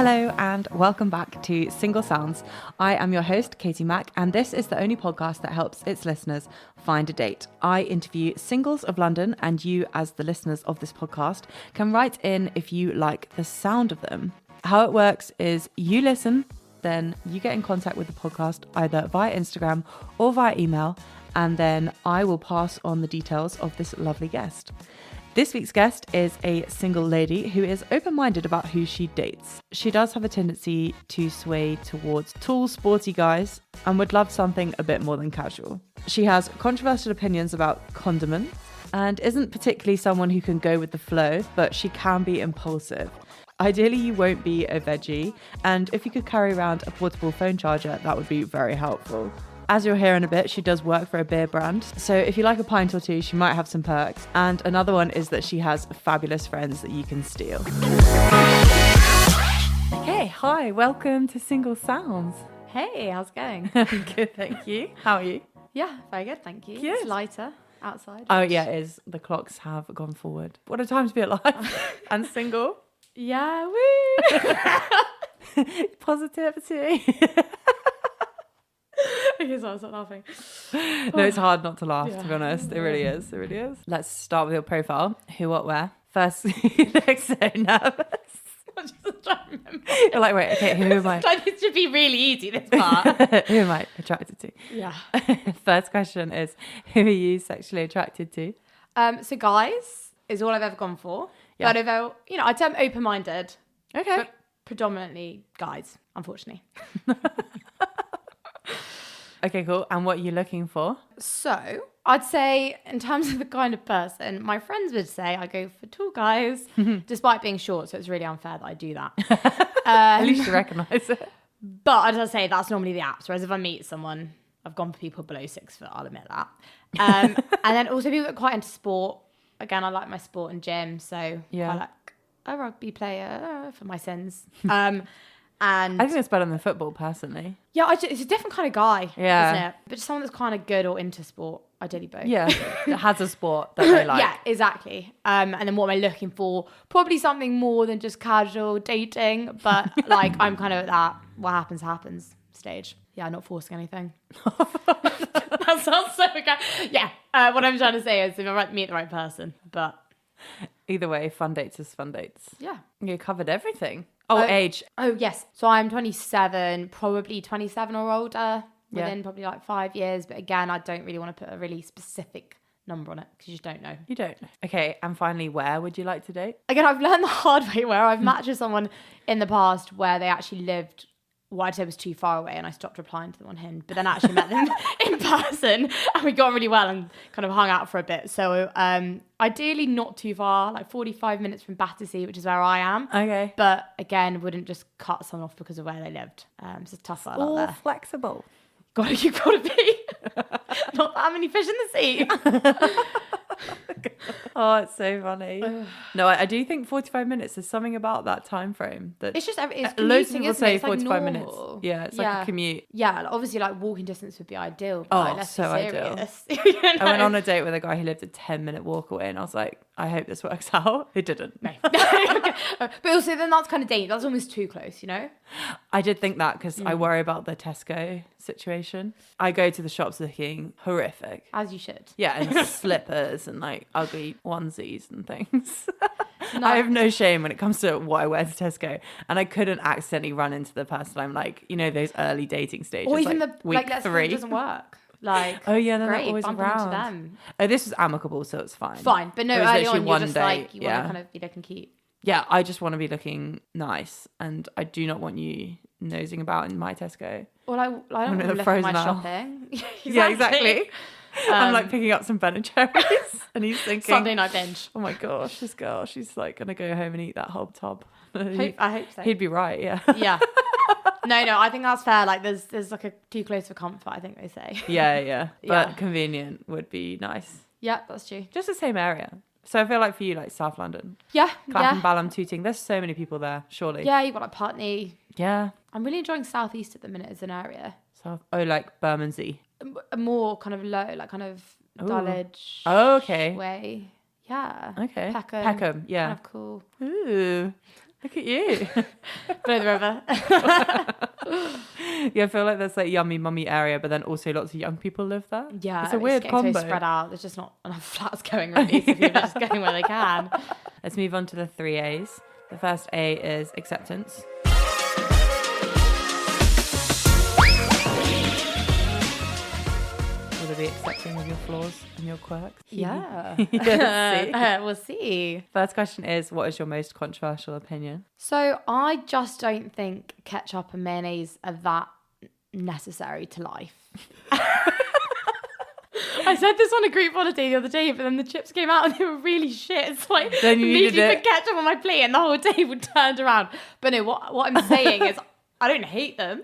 Hello and welcome back to Single Sounds. I am your host, Katie Mack, and this is the only podcast that helps its listeners find a date. I interview singles of London, and you, as the listeners of this podcast, can write in if you like the sound of them. How it works is you listen, then you get in contact with the podcast either via Instagram or via email, and then I will pass on the details of this lovely guest. This week's guest is a single lady who is open-minded about who she dates. She does have a tendency to sway towards tall, sporty guys and would love something a bit more than casual. She has controversial opinions about condiments and isn't particularly someone who can go with the flow, but she can be impulsive. Ideally, you won't be a veggie, and if you could carry around a portable phone charger, that would be very helpful. As you'll hear in a bit, she does work for a beer brand. So if you like a pint or two, she might have some perks. And another one is that she has fabulous friends that you can steal. Okay, hi, welcome to Single Sounds. Hey, how's it going? Good, thank you. How are you? Yeah, very good, thank you. Good. It's lighter outside. Oh yeah, it is. The clocks have gone forward. What a time to be alive and single. Yeah, woo! Positivity. Okay, so I was not laughing. No, it's hard not to laugh, to be honest. Yeah. It really is. It really is. Let's start with your profile. Who, what, where? First, you look so nervous. I'm just trying to remember. You're like, wait, okay, who am I? It should be really easy, this part. Who am I attracted to? Yeah. First question is, who are you sexually attracted to? So guys is all I've ever gone for. Yeah. But I'd say I'm open-minded. Okay. But predominantly guys, unfortunately. Okay, cool. And what are you looking for? So I'd say in terms of the kind of person, my friends would say I go for tall guys, despite being short. So it's really unfair that I do that. At least you recognise it. But as I say, that's normally the apps. Whereas if I meet someone, I've gone for people below 6 foot, I'll admit that. And then also people that are quite into sport. Again, I like my sport and gym. So Yeah. I like a rugby player for my sins. And I think it's better than football, personally. yeah, it's a different kind of guy, Yeah. isn't it? But just someone that's kind of good or into sport, ideally both. Yeah, that has a sport that they like. Yeah, exactly. And then what am I looking for? Probably something more than just casual dating, but like I'm kind of at that what happens stage. Yeah, not forcing anything. That sounds so okay. Yeah, what I'm trying to say is if I meet the right person, but Either way, fun dates is fun dates. yeah. You covered everything. Oh, age. Oh, yes. So I'm 27, probably 27 or older within probably like 5 years. But again, I don't really want to put a really specific number on it because you just don't know. You don't. Okay, and finally, where would you like to date? Again, I've learned the hard way where I've matched with someone in the past where they actually lived what I'd say was too far away and I stopped replying to them on Hinge, but then I actually met them in person and we got really well and kind of hung out for a bit. So ideally not too far, like 45 minutes from Battersea, which is where I am. Okay. But again, wouldn't just cut someone off because of where they lived. It's a tough one out All there. flexible. You've got to be. Not that many fish in the sea. Oh, it's so funny. No, I do think 45 minutes. There's something about that time frame that It's just it's loads of commuting, people isn't say it? It's 45 like minutes. normal. Yeah, it's like a commute. Yeah, like obviously like walking distance would be ideal. But Oh, like, let's so be ideal. serious. You know? I went on a date with a guy who lived a 10-minute walk away, and I was like, I hope this works out. It didn't. No. Okay. But also then that's kind of dating. That's almost too close, you know? I did think that because I worry about the Tesco situation. I go to the shops looking horrific. As you should. Yeah, and slippers and like ugly onesies and things. No. I have no shame when it comes to what I wear to Tesco, and I couldn't accidentally run into the person I'm like, you know, those early dating stages, Or even like the week like let's say 3 it doesn't work. Like Oh yeah, no, they're great, always bump around. into them. Oh, this was amicable, so it's fine. Fine. But no, It was early literally on one you're just date, like you yeah. want to kind of be looking cute. Yeah, I just want to be looking nice, and I do not want you nosing about in my Tesco. Well, I don't I'm in want to the look at frozen my aisle. shopping. Yeah, exactly. I'm like picking up some Ben and Jerry's, and he's thinking Sunday night binge. oh my gosh, this girl, she's like gonna go home and eat that whole tub. I hope so. He'd be right, yeah. Yeah. No, I think that's fair. Like there's like a too close for comfort, I think they say. Yeah. But Yeah. convenient would be nice. Yeah, that's true. Just the same area. So I feel like for you, like South London, Yeah, Clapham, Balham, Tooting, there's so many people there, surely. yeah. You've got like Putney. Yeah. I'm really enjoying South East at the minute as an area. South, like Bermondsey. A more kind of low, like kind of Ooh. Dulwich Oh, okay. way. Yeah. Okay. Peckham. Peckham, yeah. Kind of cool. Ooh. Look at you. Below the river. Yeah, I feel like there's like yummy mummy area, but then also lots of young people live there. Yeah, it's a weird combo. So spread out. There's just not enough flats going really, so people are just going where they can. Let's move on to the 3 A's. The first A is acceptance. Will they be accepting of your flaws and your quirks? Yeah. Yeah, We'll see. First question is, what is your most controversial opinion? So I just don't think ketchup and mayonnaise are that necessary to life. I said this on a group holiday the other day, but then the chips came out and they were really shit. So I Then you immediately put ketchup on my plate and the whole table turned around. But no, what I'm saying is I don't hate them.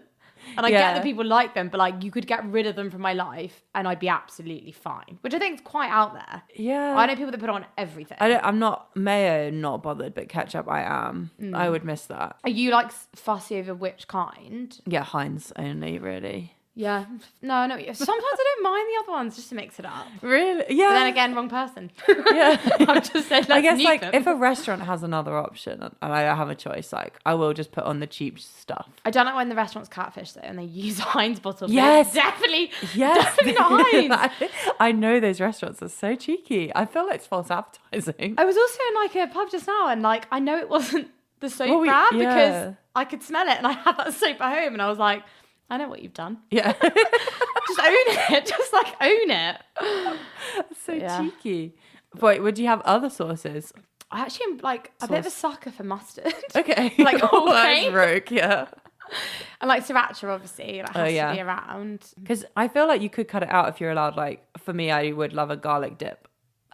And I get that people like them, but like you could get rid of them from my life and I'd be absolutely fine. Which I think is quite out there. Yeah. I know people that put on everything. I'm not mayo, not bothered, but ketchup I am. I would miss that. Are you like fussy over which kind? Yeah, Heinz only, really. Yeah. No. Sometimes I don't mind the other ones just to mix it up. Really? Yeah. But then again, wrong person. Yeah. I've just said, I guess like them. if a restaurant has another option and I have a choice, like I will just put on the cheap stuff. I don't like when the restaurants catfish though and they use Heinz bottles. Yes. Definitely. Yes. Definitely not Heinz. I know those restaurants are so cheeky. I feel like it's false advertising. I was also in like a pub just now and like I know it wasn't the soap Well, brand because I could smell it and I had that soap at home and I was like, I know what you've done. Yeah. Just own it. Just like own it. That's so cheeky. Wait, would you have other sauces? I actually am like a bit of a sucker for mustard. Okay. Like all that's rogue, yeah. And like sriracha obviously like, has to be around. Because I feel like you could cut it out if you're allowed. Like for me, I would love a garlic dip.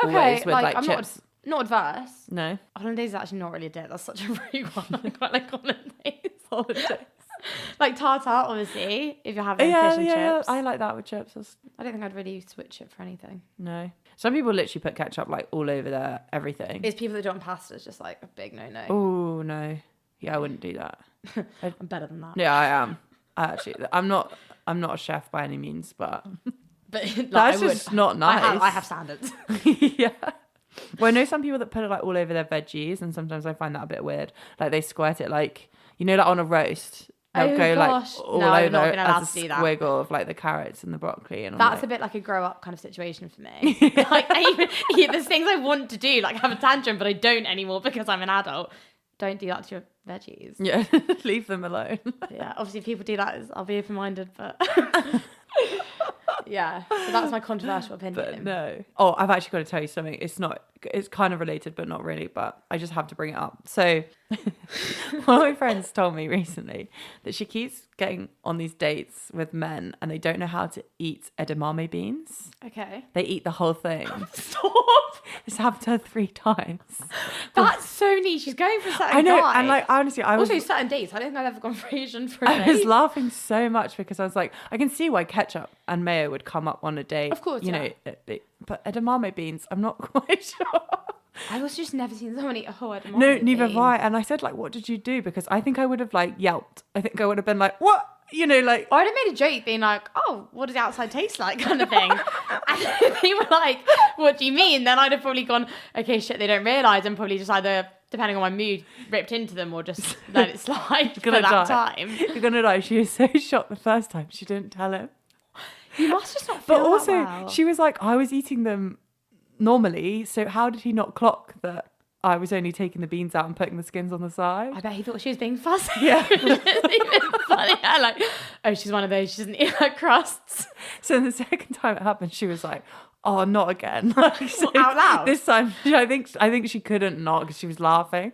Okay, Always with like I'm chips. not adverse. No. Hollandaise is actually not really a dip. That's such a rude one. I quite like hollandaise. Like tartare, obviously, if you're having fish and chips. I like that with chips. I don't think I'd really switch it for anything. No. Some people literally put ketchup like all over their everything. It's people that do it on pasta. It's just like a big no-no. Oh, no. Yeah, I wouldn't do that. I'm better than that. Yeah, I am. I'm not a chef by any means, but like, that's just not nice. I have standards. Yeah. Well, I know some people that put it like all over their veggies, and sometimes I find that a bit weird. Like they squirt it like, you know, like on a roast. They'll go gosh. like all No, over I've not been allowed as to a do that. squiggle of like the carrots and the broccoli. And That's a bit like a grow up kind of situation for me. Like there's things I want to do, like have a tantrum, but I don't anymore because I'm an adult. Don't do that to your veggies. Yeah, leave them alone. Yeah, obviously if people do that, I'll be open-minded, but yeah, so that's my controversial opinion. But no. Oh, I've actually got to tell you something. It's kind of related, but not really, but I just have to bring it up. So one of my friends told me recently that she keeps getting on these dates with men and they don't know how to eat edamame beans. Okay. They eat the whole thing. Stop! It's happened to her 3 times. That's so niche. She's going for a certain I know, guy. and like honestly, I was also certain dates. I don't think I've ever gone for Asian for a I date. was laughing so much because I was like, I can see why ketchup and mayo would come up on a date. Of course, you know, but edamame beans, I'm not quite sure. I was just never seen someone eat a whole edamame No, neither have bean. I. And I said, like, what did you do? Because I think I would have like yelped. I think I would have been like, what? You know, like. Or I'd have made a joke being like, oh, what does the outside taste like kind of thing. And they were like, what do you mean? Then I'd have probably gone, okay, shit, they don't realise, and probably just either, depending on my mood, ripped into them or just let it slide for that time. You're gonna die. She was so shocked the first time. She didn't tell him. You must just not feel But also, that well. she was like, I was eating them normally. So how did he not clock that I was only taking the beans out and putting the skins on the side? I bet he thought she was being fussy. Yeah. Funny. Yeah, like, oh, she's one of those. She doesn't eat her crusts. So the second time it happened, she was like, "Oh, not again!" Like, so Out loud? This time, I think she couldn't not because she was laughing.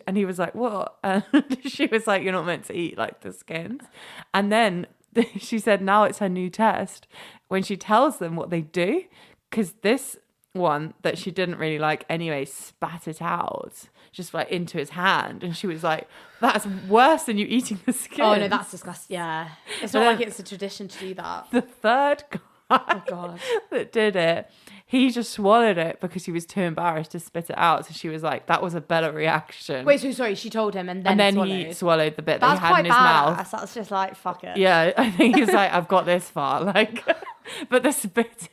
And he was like, "What?" And she was like, "You're not meant to eat like the skins." And then she said, "Now it's her new test when she tells them what they do, because this one that she didn't really like anyway spat it out just like into his hand, and she was like, that's worse than you eating the skin." Oh no, that's disgusting. Yeah, it's not like it's a tradition to do that. The third guy Oh god, that did it, he just swallowed it because he was too embarrassed to spit it out. So she was like, that was a better reaction. wait, so sorry, she told him and then he swallowed the bit that That's he had quite in his badass. mouth. That's just like, fuck it. Yeah, I think he was like, I've got this far, like, but the spit.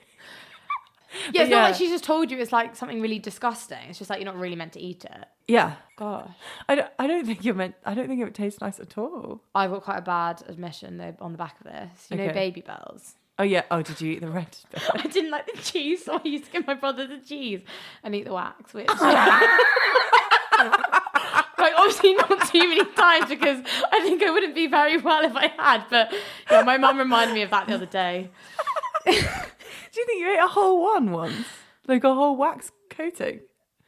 Yeah, it's not like she just told you it's like something really disgusting. It's just like you're not really meant to eat it. Yeah. Gosh. I don't think it would taste nice at all. I've got quite a bad admission though on the back of this. You know Baby Bells? Oh yeah. Oh, did you eat the red bit? I didn't like the cheese, so I used to give my brother the cheese and eat the wax, which like obviously not too many times because I think I wouldn't be very well if I had. But yeah, my mum reminded me of that the other day. Do you think you ate a whole one once? Like a whole wax coating?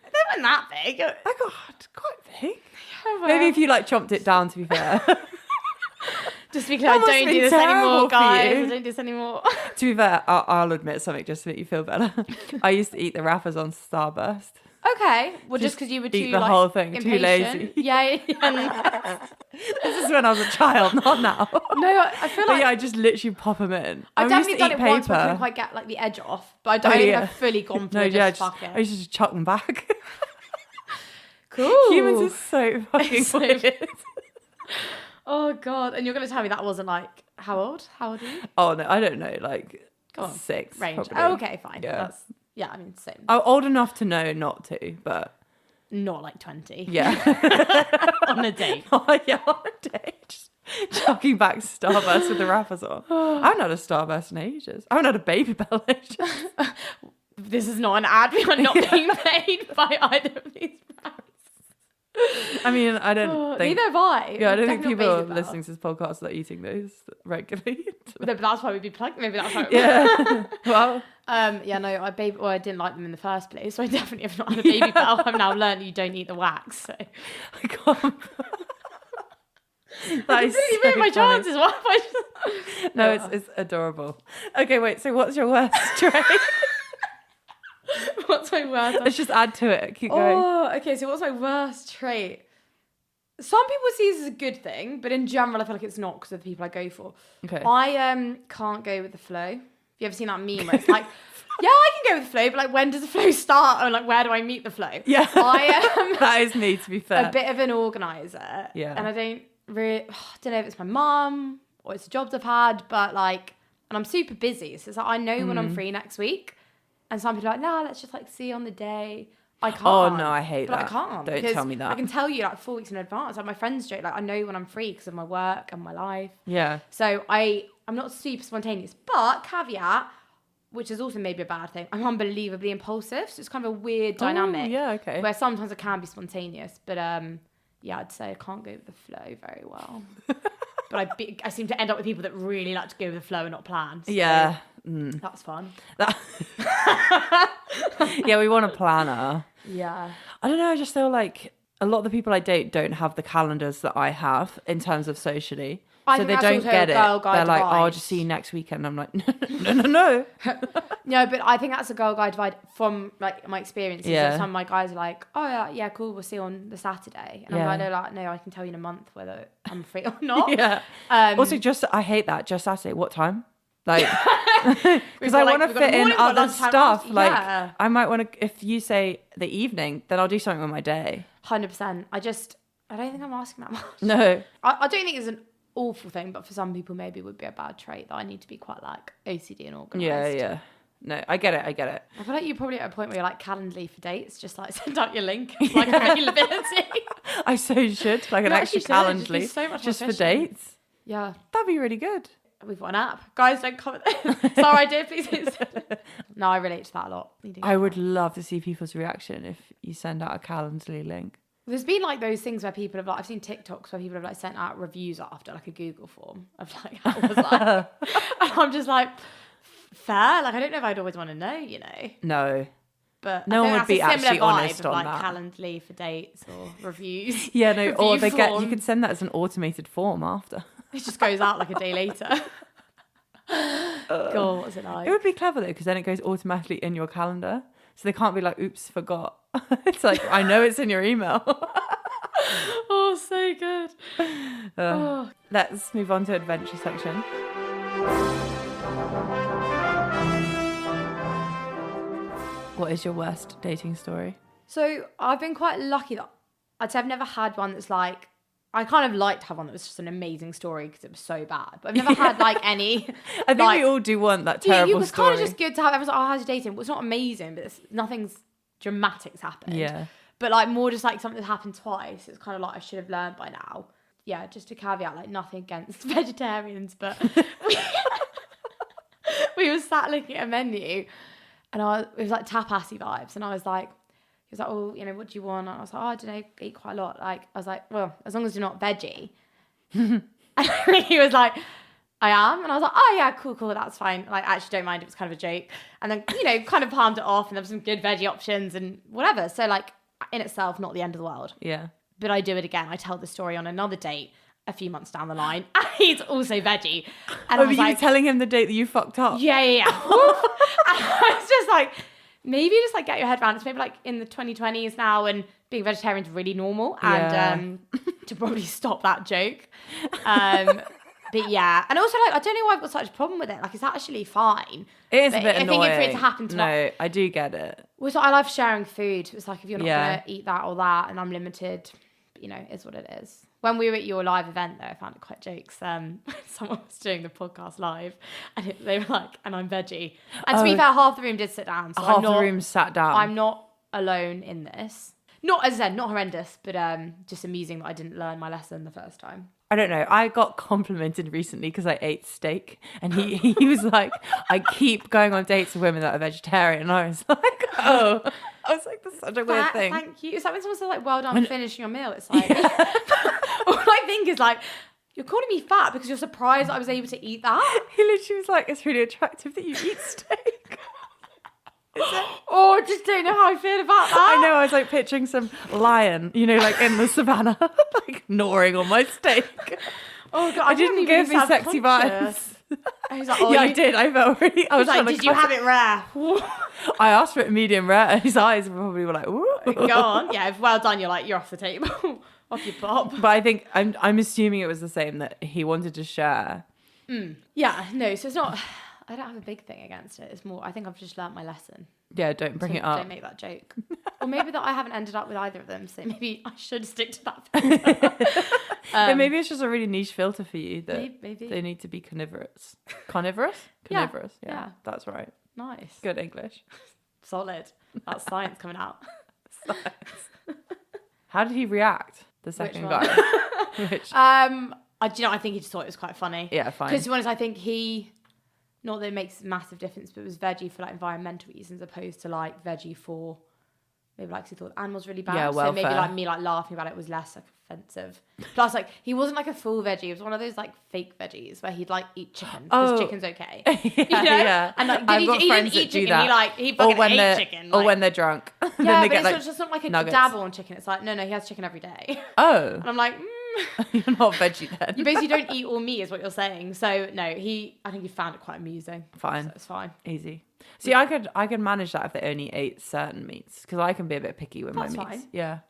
They weren't that big. I got quite big. Yeah, well. Maybe if you like chomped it down, to be fair. Just because I don't do this anymore, guys. I don't do this anymore. To be fair, I'll admit something just to make you feel better. I used to eat the wrappers on Starburst. Okay. Well, just because you were too eat the whole thing, impatient. too lazy. Yeah. This is when I was a child, not now. No, I feel like I just literally pop them in. I've definitely done it once, but I couldn't quite get like the edge off. But I don't think I've fully gone for it. Fuck it. I used to just chuck them back. Cool. Humans are so fucking weird. Oh god! And you're gonna tell me that wasn't like how old? How old are you? Oh no, I don't know. Like Go on. 6 range. probably. Oh, okay, fine. Yeah. I mean, same. I'm old enough to know not to, but Not like 20. yeah. On a date. Oh yeah, on a date. Just chucking back Starburst with the wrappers on. I haven't had a Starburst in ages. I haven't had a Baby Bell in ages. This is not an ad. We are not being paid by either of these brands. I mean, I don't think... Neither have I. Yeah, I don't think people are listening to this podcast are eating those regularly. No, but that's why we'd be plugged. Maybe that's why. Yeah. Well... yeah, no, I didn't like them in the first place, so I definitely have not had a Baby Bell. I've now learned you don't eat the wax, so... I can't... That is really so ruined my funny. chances. What if I just... No, it's adorable. Okay, wait, so what's your worst trait? What's my worst? Let's just add to it. Keep going. Oh, okay. So what's my worst trait? Some people see this as a good thing, but in general, I feel like it's not because of the people I go for. Okay. I can't go with the flow. Have you ever seen that meme where it's like, yeah, I can go with the flow, but like, when does the flow start? Or like, where do I meet the flow? Yeah. I am that is me, to be fair. a bit of an organizer. Yeah. And I don't know if it's my mum or it's the jobs I've had, but like, and I'm super busy. So it's like, I know when I'm free next week. And some people are like, no, let's just like see on the day. I can't. Oh no, I hate that. I can't. Don't tell me that. I can tell you like 4 weeks in advance. Like my friends joke, like I know when I'm free because of my work and my life. Yeah. So I'm not super spontaneous, but caveat, which is also maybe a bad thing, I'm unbelievably impulsive. So it's kind of a weird dynamic. Oh, yeah, okay. Where sometimes I can be spontaneous, but yeah, I'd say I can't go with the flow very well. But I seem to end up with people that really like to go with the flow and not plan. So yeah. that's fun. Yeah, we want a planner. Yeah. I don't know, I just feel like a lot of the people I date don't have the calendars that I have in terms of socially. So they don't get it. They're like, oh, I'll just see you next weekend. I'm like, no. No, but I think that's a girl guy divide from like my experiences. Yeah. Like, some of my guys are like, oh yeah, cool, we'll see you on the Saturday. And I'm like, no, I can tell you in a month whether I'm free or not. Yeah. Also, I hate that. Just Saturday. What time? Like, because I want to fit in other stuff. Like, I might want to, if you say the evening, then I'll do something on my day. 100%. I don't think I'm asking that much. No. I don't think it's an awful thing, but for some people maybe it would be a bad trait that I need to be quite like OCD and organised. Yeah. No, I get it. I feel like you're probably at a point where you're like Calendly for dates, just like send out your link, like availability. I so should, like an extra Calendly, so much just for dates. Yeah. That'd be really good. We've got an app. Guys, don't comment. It's our idea, please. No, I relate to that a lot. I would love to see people's reaction if you send out a Calendly link. There's been like those things where people have like, I've seen TikToks where people have like sent out reviews after like a Google form of like how it was like. And I'm just like, fair. Like, I don't know if I'd always want to know, you know. No. But no one would be actually honest on like that. Calendly for dates or reviews. Yeah, no. Or you can send that as an automated form after. It just goes out like a day later. God, what was it like? It would be clever though, because then it goes automatically in your calendar. So they can't be like, oops, forgot. It's like, I know it's in your email. Oh, so good. Let's move on to adventure section. What is your worst dating story? So I've been quite lucky that I'd say I've never had one that's like, I kind of liked to have one that was just an amazing story because it was so bad. But I've never had like any. I think we all do want that terrible story. It was kind of just good to have. Everyone's like, oh, how's your dating? Well, it's not amazing, but nothing's dramatic's happened. Yeah. But like more just like something that's happened twice. It's kind of like I should have learned by now. Yeah, just a caveat, like nothing against vegetarians, but we were sat looking at a menu and it was like tapasy vibes. And I was like, he was like, oh, you know, what do you want? And I was like, oh, I don't know, eat quite a lot. Like, I was like, well, as long as you're not veggie. And he was like, I am. And I was like, oh yeah, cool, that's fine. Like, I actually don't mind. It was kind of a joke. And then, you know, kind of palmed it off and there were some good veggie options and whatever. So like, in itself, not the end of the world. Yeah. But I do it again. I tell the story on another date a few months down the line. And he's also veggie. And I was like, you telling him the date that you fucked up? Yeah. And I was just like, maybe just like get your head around. It's maybe like in the 2020s now and being vegetarian is really normal. And to probably stop that joke. But yeah. And also like, I don't know why I've got such a problem with it. Like it's actually fine. It is a bit annoying. I think for it to happen to No, I do get it. Well, so I love sharing food. It's like if you're not going to eat that or that and I'm limited, you know, it's what it is. When we were at your live event, though, I found it quite jokes. Someone was doing the podcast live, and they were like, "And I'm veggie." And to be fair, half the room did sit down. So half the room sat down. I'm not alone in this. Not, as I said, not horrendous, but just amusing that I didn't learn my lesson the first time. I don't know. I got complimented recently because I ate steak, and he was like, "I keep going on dates with women that are vegetarian." And I was like, "Oh." I was like, that's such a weird thing. Thank you. Is that when someone says like, well done finishing your meal? It's like, all I think is like, you're calling me fat because you're surprised I was able to eat that? He literally was like, it's really attractive that you eat steak. Oh, I just don't know how I feel about that. I know, I was like picturing some lion, you know, like in the savannah, like gnawing on my steak. Oh God, I didn't give me sexy vibes. I was like, oh, yeah, I did. I felt really. I was like, did you have it rare? I asked for it medium rare, and his eyes probably were like, "Ooh." Go on, yeah. If well done, you're like, you're off the table, off your pop. But I think I'm assuming it was the same, that he wanted to share. Yeah, no. So it's not. I don't have a big thing against it. It's more. I think I've just learnt my lesson. Yeah, don't bring it up. Don't make that joke. Or maybe that I haven't ended up with either of them. So maybe I should stick to that filter. But maybe it's just a really niche filter for you that maybe. they need to be carnivorous. Carnivorous? Carnivorous. Yeah, that's right. Nice. Good English. Solid. That's science coming out. Science. How did he react? The second guy. Which? I think he just thought it was quite funny. Yeah, fine. Because to be honest, I think not that it makes a massive difference, but it was veggie for like environmental reasons opposed to like veggie for maybe like he thought animals really bad. Yeah, so maybe like me like laughing about it was less like offensive. Plus like he wasn't like a full veggie. He was one of those like fake veggies where he'd like eat chicken because chicken's okay. Yeah, you know? Yeah. And like he didn't eat chicken. He fucking ate chicken. Or when they're drunk. Yeah, then they but get, it's just not like a nuggets. dabble on chicken. It's like no, he has chicken every day. Oh. And I'm like, You're not veggie then. You basically don't eat all meat is what you're saying. So no, I think he found it quite amusing. Fine. So it's fine. Easy. See, I could manage that if they only ate certain meats, because I can be a bit picky with That's my meats. fine. Yeah.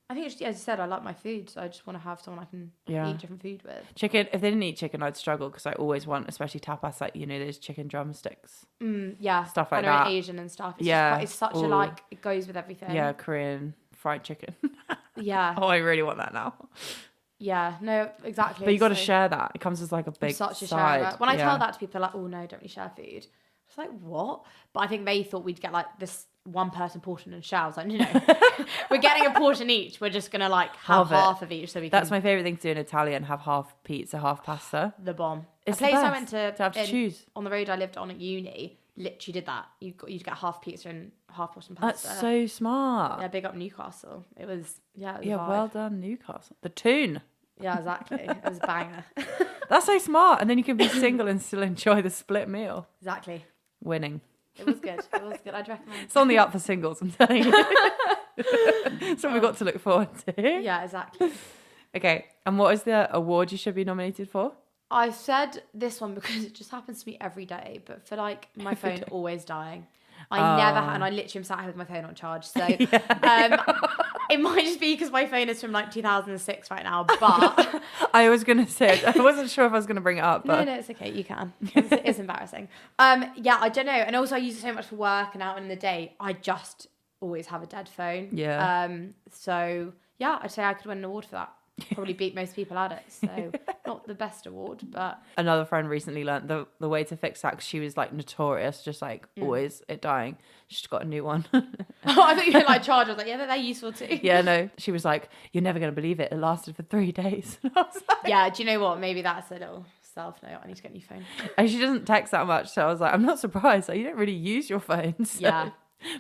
I think, as you said, I like my food, so I just want to have someone I can eat different food with. Chicken, if they didn't eat chicken, I'd struggle, because I always want, especially tapas, like, you know, those chicken drumsticks. Yeah. Stuff like I know that. Asian and stuff. It's it's such Ooh. a, like, it goes with everything. Yeah, Korean fried chicken. Yeah. Oh, I really want that now. Yeah, no, exactly. But you got to share that. It comes as like a big such a side. sharer. When I tell that to people, they're like, oh no, don't really share food. It's like, what? But I think they thought we'd get like this one person portion and share. I was like, no. We're getting a portion each. We're just going to like have half of each so we can... That's my favourite thing to do in Italian, have half pizza, half pasta. The bomb. It's a place the best I went to have to choose. On the road I lived on at uni, literally did that. You'd get half pizza and half portion pasta. That's so smart. Yeah, big up Newcastle. It was, yeah, well done, Newcastle. The tune. Yeah, exactly. It was a banger. That's so smart. And then you can be single and still enjoy the split meal. Exactly. Winning. It was good. I'd recommend. It's on the up for singles, I'm telling you. That's what we've got to look forward to. Yeah, exactly. Okay. And what is the award you should be nominated for? I said this one because it just happens to me every day, but for like my phone always dying. I never had, and I literally am sat here with my phone on charge. So it might just be because my phone is from like 2006 right now, but... I was going to say, I wasn't sure if I was going to bring it up, but... No, it's okay, you can. It's embarrassing. Yeah, I don't know. And also I use it so much for work and out in the day. I just always have a dead phone. Yeah. So, yeah, I'd say I could win an award for that. probably beat most people at it. So not the best award, but Another friend recently learned the way to fix that, 'cause she was like notorious, just like always it dying. She's got a new one. I thought you were like charge. I was like, yeah, they're useful too. Yeah, no. She was like, you're never going to believe it. It lasted for 3 days. And I was like, Yeah, do you know what? Maybe that's a little self note. I need to get a new phone. and she doesn't text that much. So I was like, I'm not surprised. Like, you don't really use your phone. So. Yeah.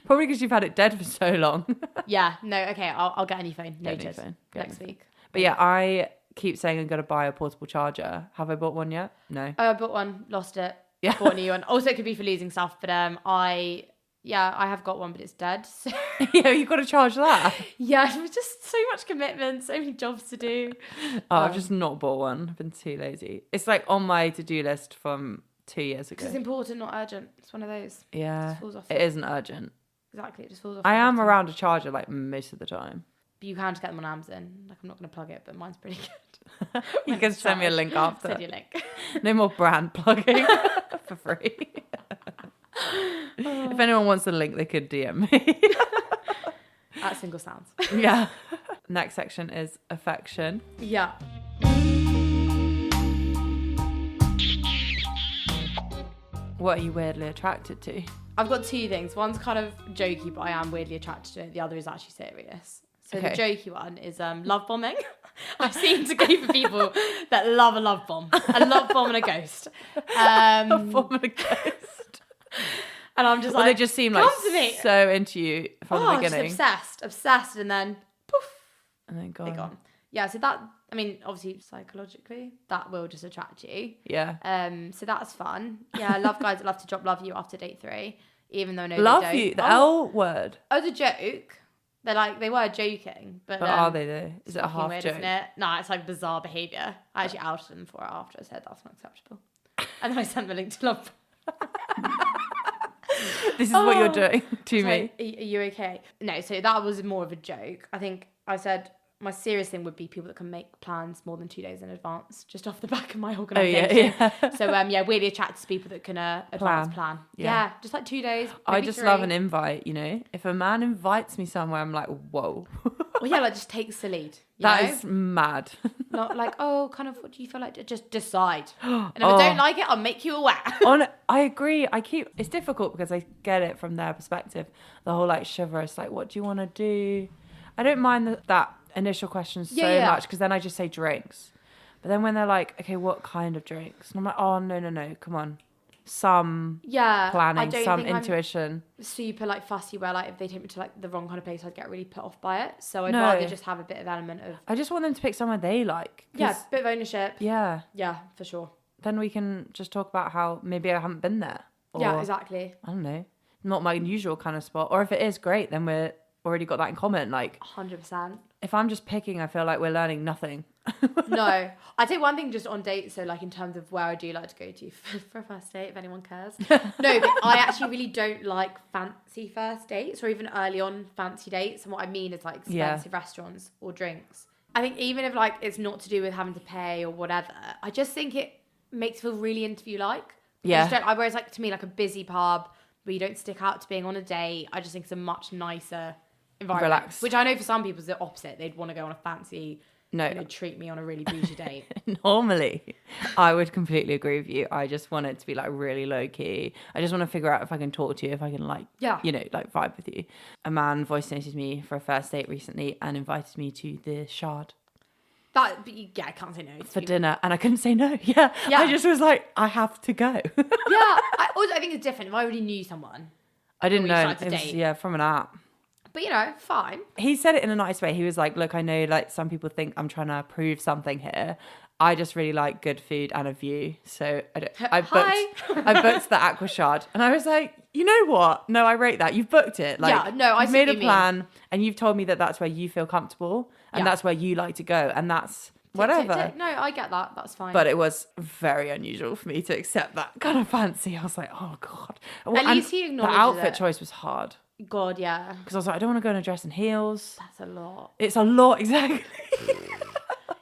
Probably because you've had it dead for so long. Yeah, no, okay, I'll get a new phone. Get a new Noted. phone. Next week. But yeah, I keep saying I'm going to buy a portable charger. Have I bought one yet? No. Oh, I bought one, lost it. Yeah. Bought a new one. Also, it could be for losing stuff, but I have got one, but it's dead. So. Yeah, you've got to charge that. Yeah, it was just so much commitment, so many jobs to do. I've just not bought one. I've been too lazy. It's like on my to-do list from 2 years ago. It's important, not urgent. It's one of those. Yeah, It just falls off. it isn't urgent. Exactly, it just falls off. I am around a charger like most of the time. But you can just get them on Amazon. Like, I'm not going to plug it, but mine's pretty good. You can send me a link after. Send you a link. No more brand plugging for free. If anyone wants the link, they could DM me. At Single Sounds. Yeah. Next section is affection. Yeah. What are you weirdly attracted to? I've got two things. One's kind of jokey, but I am weirdly attracted to it. The other is actually serious. So Okay. the jokey one is love bombing. I seem to go for people that love a love bomb. A love bomb and a ghost. A form of a ghost. And I'm just Well, like, they just seem come like to me. so into you from the Just beginning. obsessed, and then poof, And then they're gone. gone. Yeah, so that, I mean, obviously psychologically, that will just attract you. Yeah. So that's fun. Yeah, I love guys that love to drop love you after date 3, even though I know Love they don't. you. The L word. Oh, the joke. They were joking, but Are they though? Is it a fucking half weird, joke? isn't it? No, it's like bizarre behaviour. I actually outed them for it after. I said that's not acceptable, and then I sent the link to love. This is what you're doing to So, me. are you okay? No, so that was more of a joke. I think I said my serious thing would be people that can make plans more than 2 days in advance, just off the back of my organisation. Oh, yeah. So really attracted to people that can advance plan. Yeah, just like 2 days. I maybe just 3. love an invite, you know? If a man invites me somewhere, I'm like, whoa. Well, yeah, like just takes the lead. That know? is mad. Not like, oh, kind of, what do you feel like? Just decide. And if I don't like it, I'll make you aware. I agree. It's difficult because I get it from their perspective. The whole like chivalrous, like, what do you want to do? I don't mind that initial question so much because then I just say drinks. But then when they're like, okay, what kind of drinks? And I'm like, oh, no, come on. Some planning, some intuition. I'm super like fussy where like if they take me to like the wrong kind of place, I'd get really put off by it. So I'd rather just have a bit of element of. I just want them to pick somewhere they like. Yeah, bit of ownership. Yeah. Yeah, for sure. Then we can just talk about how maybe I haven't been there. Or, Yeah, exactly. I don't know. Not my usual kind of spot. Or if it is great, then we're already got that in common. Like 100%. if I'm just picking, I feel like we're learning nothing. No, I'd say one thing just on dates. So like in terms of where I do like to go to for a first date, if anyone cares. No, but I actually really don't like fancy first dates or even early on fancy dates. And what I mean is like expensive restaurants or drinks. I think even if like it's not to do with having to pay or whatever, I just think it makes it feel really interview-like. Yeah. Whereas like to me, like a busy pub where you don't stick out to being on a date, I just think it's a much nicer environment. Relaxed. Which I know for some people is the opposite. They'd want to go on a fancy, No. treat me on a really bougie date. Normally, I would completely agree with you. I just want it to be like really low key. I just want to figure out if I can talk to you, if I can like, you know, like vibe with you. A man voice noted me for a first date recently and invited me to the Shard. I can't say no. For dinner, and I couldn't say no. Yeah. I just was like, I have to go. I think it's different. If I already knew someone, I didn't know. It was, from an app. But fine. He said it in a nice way. He was like, look, I know like some people think I'm trying to prove something here. I just really like good food and a view. So I booked the Aqua Shard. And I was like, you know what? No, I rate that. You've booked it. Like, you've made a plan and you've told me that that's where you feel comfortable and that's where you like to go. And that's whatever. No, I get that. That's fine. But it was very unusual for me to accept that kind of fancy. I was like, oh God. At least he acknowledged the outfit choice was hard. God, yeah. Because I was like, I don't want to go in a dress and heels. That's a lot. It's a lot, exactly.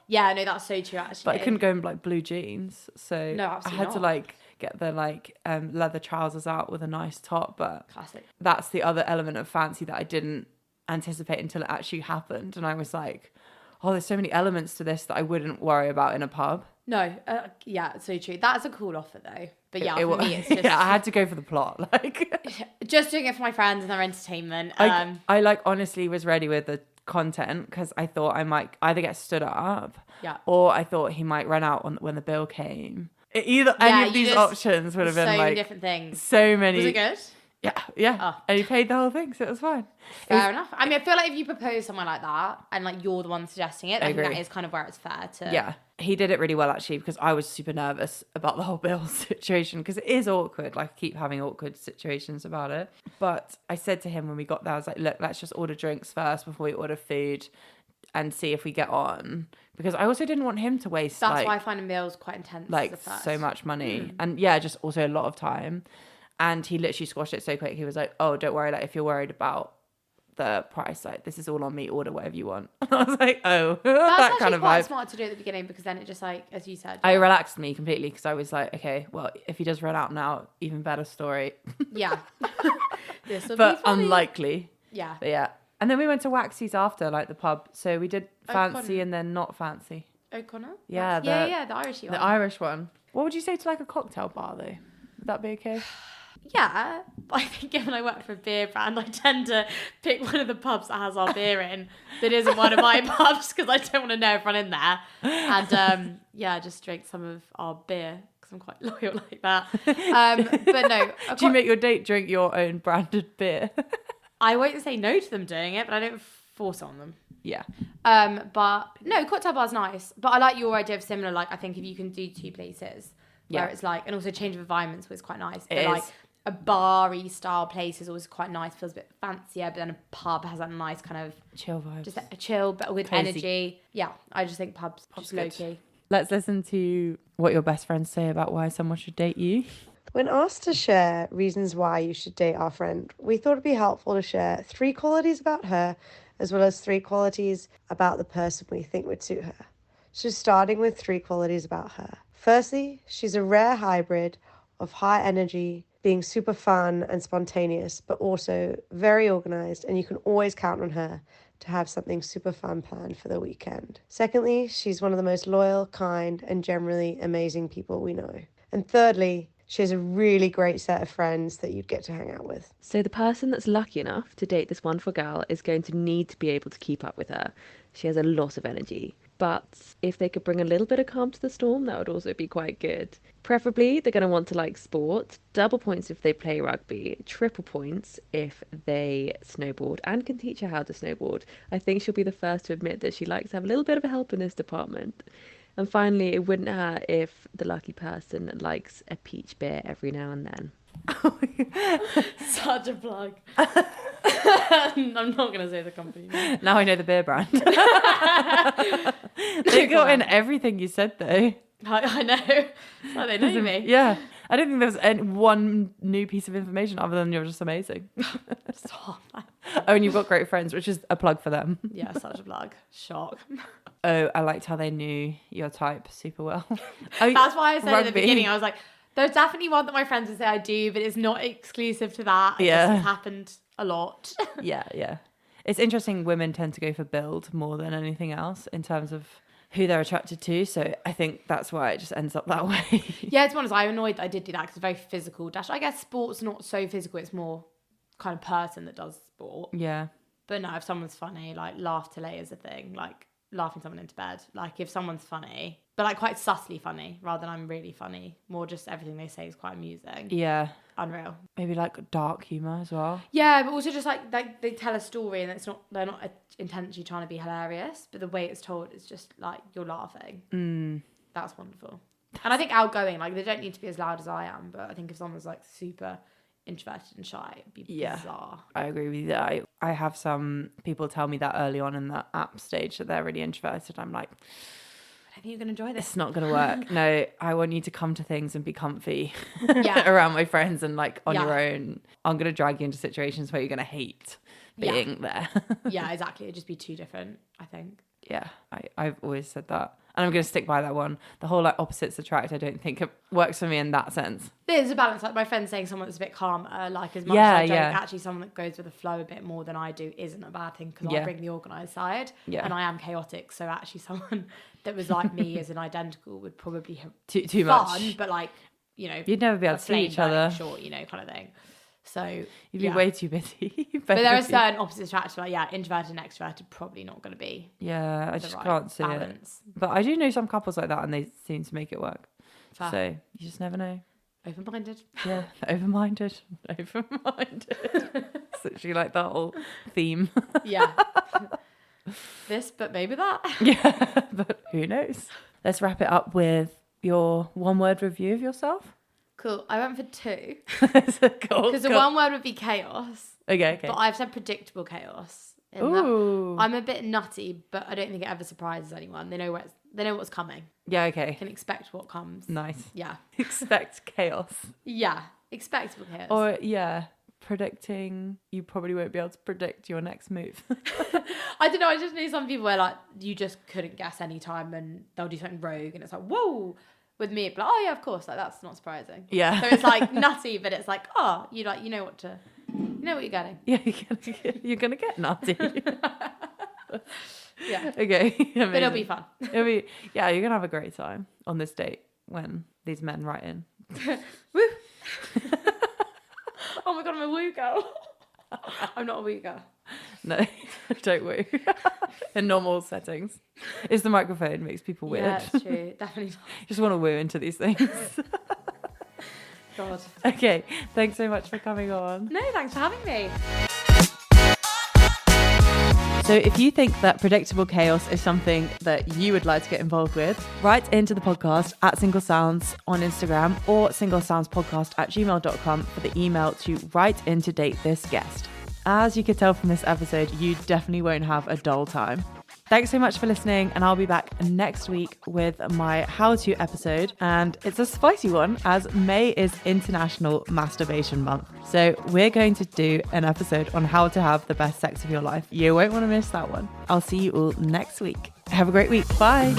Yeah, no, that's so true, actually. But I couldn't go in like blue jeans. So no, I had to like get the like leather trousers out with a nice top. But classic. That's the other element of fancy that I didn't anticipate until it actually happened. And I was like, oh, there's so many elements to this that I wouldn't worry about in a pub. No, yeah, so true. That's a cool offer though. But yeah, for It me, it's just yeah, I had to go for the plot. Like, just doing it for my friends and their entertainment. I like honestly was ready with the content because I thought I might either get stood up, or I thought he might run out when the bill came. Any of these options would have been so like many different things. So many. Was it good? Yeah. Oh. And he paid the whole thing, so it was fine. Fair enough. I mean, I feel like if you propose someone like that and like you're the one suggesting it, I think that is kind of where it's fair to. Yeah, he did it really well actually because I was super nervous about the whole bill situation because it is awkward. Like I keep having awkward situations about it. But I said to him when we got there, I was like, look, let's just order drinks first before we order food and see if we get on. Because I also didn't want him to waste. That's why I find a meal's quite intense. Like so much money and just also a lot of time. And he literally squashed it so quick. He was like, oh, don't worry. Like, if you're worried about the price, like, this is all on me. Order whatever you want. I was like, oh, that kind of vibe. Quite smart to do at the beginning because then it just, like, as you said. I relaxed me completely because I was like, okay, well, if he does run out now, even better story. Yeah. This will but be funny. unlikely. Yeah. But yeah. And then we went to Waxy's after, like, the pub. So we did fancy O'Connor. and then not fancy. O'Connor? Yeah. The Irish one. The Irish one. What would you say to, like, a cocktail bar, though? Would that be okay? Yeah, but I think given I work for a beer brand, I tend to pick one of the pubs that has our beer in that isn't one of my pubs because I don't want to know everyone in there. And just drink some of our beer because I'm quite loyal like that. But no. Do you make your date drink your own branded beer? I won't say no to them doing it, but I don't force on them. Yeah. But no, cocktail bar's nice. But I like your idea of similar, like I think if you can do two places where it's like, and also change of environments was quite nice. But like a bar-y style place is always quite nice, feels a bit fancier, but then a pub has that nice kind of chill vibes. Just a chill, but with cozy energy. Yeah, I just think pubs just low-key. Let's listen to what your best friends say about why someone should date you. When asked to share reasons why you should date our friend, we thought it'd be helpful to share 3 qualities about her, as well as 3 qualities about the person we think would suit her. So starting with 3 qualities about her. Firstly, she's a rare hybrid of high energy, being super fun and spontaneous, but also very organised, and you can always count on her to have something super fun planned for the weekend. Secondly, she's one of the most loyal, kind, and generally amazing people we know. And thirdly, she has a really great set of friends that you'd get to hang out with. So the person that's lucky enough to date this wonderful girl is going to need to be able to keep up with her. She has a lot of energy. But if they could bring a little bit of calm to the storm, that would also be quite good. Preferably, they're going to want to like sport. Double points if they play rugby. Triple points if they snowboard and can teach her how to snowboard. I think she'll be the first to admit that she likes to have a little bit of a help in this department. And finally, it wouldn't hurt if the lucky person likes a peach beer every now and then. Such a plug. I'm not going to say the company name. Now I know the beer brand. They got in everything you said, though. I know. Well, they know me. Yeah. I don't think there was any one new piece of information other than you're just amazing. Stop. Oh, and you've got great friends, which is a plug for them. Yeah, such a plug. Shock. Oh, I liked how they knew your type super well. That's why I said at the beginning, I was like, there's definitely one that my friends would say I do, but it's not exclusive to that. I guess it's happened a lot. Yeah. It's interesting, women tend to go for build more than anything else in terms of who they're attracted to. So I think that's why it just ends up that way. Yeah, to be honest, I'm annoyed that I did do that because it's very physical. I guess sport's not so physical. It's more kind of person that does sport. Yeah. But no, if someone's funny, like laugh till late is a thing. Like laughing someone into bed. Like if someone's funny, but like quite subtly funny rather than I'm really funny. More just everything they say is quite amusing. Yeah. Unreal. Maybe like dark humour as well. Yeah, but also just like they tell a story and they're not intentionally trying to be hilarious, but the way it's told is just like you're laughing. That's wonderful. And I think outgoing, like they don't need to be as loud as I am, but I think if someone's like super introverted and shy, it'd be bizarre. I agree with you. I have some people tell me that early on in the app stage that they're really introverted. I'm like, I think you're going to enjoy this. It's not going to work. No, I want you to come to things and be comfy around my friends and like on your own. I'm going to drag you into situations where you're going to hate being there. Yeah, exactly. It'd just be too different, I think. Yeah, I've always said that. And I'm going to stick by that one. The whole like opposites attract, I don't think it works for me in that sense. There's a balance. Like my friend saying someone that's a bit calmer, like as much Yeah, as I don't, yeah. actually someone that goes with the flow a bit more than I do isn't a bad thing because Yeah. I bring the organised side Yeah. and I am chaotic. So actually someone that was like me as an identical would probably have Too fun, much. but like, you know, You'd never be able a to see flame each other. burning short, you know, kind of thing. So You'd be yeah. way too busy. But there are certain opposite attractions, like yeah, introverted and extroverted, probably not going to be Yeah, I the just right can't see it. balance. But I do know some couples like that and they seem to make it work. Fair. So you just never know. Open-minded. Yeah, open-minded. Open-minded. It's literally like that whole theme. Yeah. This, but maybe that. Yeah, but who knows? Let's wrap it up with your one-word review of yourself. Cool. I went for 2 Cool. because the one word would be chaos. Okay. But I've said predictable chaos. In that Ooh. I'm a bit nutty, but I don't think it ever surprises anyone. They know what's coming. Yeah, okay. Can expect what comes. Nice. Yeah. Expect chaos. Yeah. Expectable chaos. Or, yeah, predicting. You probably won't be able to predict your next move. I don't know. I just know some people where like you just couldn't guess any time and they'll do something rogue and it's like, whoa. With me, it'd be like, oh yeah, of course, like that's not surprising. Yeah. So it's like nutty, but it's like, oh, you know what you're getting. Yeah, you're gonna get nutty. Yeah. Okay. Amazing. But it'll be fun. Yeah, you're gonna have a great time on this date when these men write in. Woo. Oh my god, I'm a woo girl. I'm not a woo girl. No, don't woo. In normal settings. It's the microphone makes people weird. Yeah, it's true. Definitely. Just want to woo into these things. God. Okay, thanks so much for coming on. No, thanks for having me. So if you think that predictable chaos is something that you would like to get involved with, write into the podcast at Single Sounds on Instagram or singlesoundspodcast@gmail.com for the email to write in to date this guest. As you could tell from this episode, you definitely won't have a dull time. Thanks so much for listening, and I'll be back next week with my how-to episode, and it's a spicy one as May is International Masturbation Month. So we're going to do an episode on how to have the best sex of your life. You won't want to miss that one. I'll see you all next week. Have a great week. Bye.